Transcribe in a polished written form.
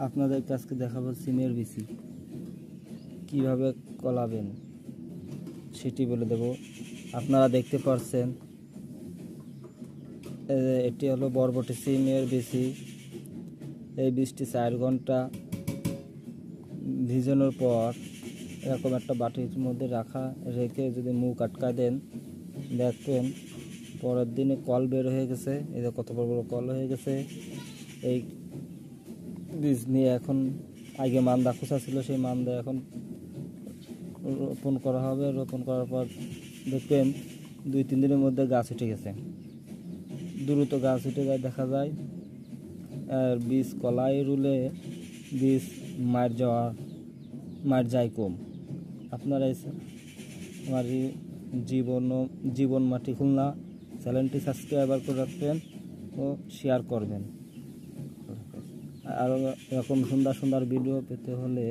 আপনাদের আজকে দেখাবো সিমের বিচি কিভাবে কলাবেন সেটি বলে দেব। আপনারা দেখতে পাচ্ছেন এটি হলো বরবটি সিমের বিচি। এই বীজটি 4 ঘন্টা ভিজানোর পর এরকম একটা বাটির মধ্যে রেখে যদি মুখ আটকায় দেন, দেখবেন পরের দিনে কল বের হয়ে গেছে। এই যে কত বড় বড় কল হয়ে গেছে। এই বীজ নিয়ে এখন আগে মান্দা খোসা ছিল, সেই মান্দা এখন রোপণ করা হবে। রোপণ করার পর দেখবেন 2-3 দিনের মধ্যে গাছ উঠে গেছে। দ্রুত গাছ উঠে যায় দেখা যায়। আর বীজ কলাই রুলে বীজ মার যায় কম। আপনারা আমার জীবন মাটি খুলনা চ্যানেলটি সাবস্ক্রাইব করে রাখবেন ও শেয়ার করবেন। আর এরকম সুন্দর সুন্দর ভিডিও পেতে হলে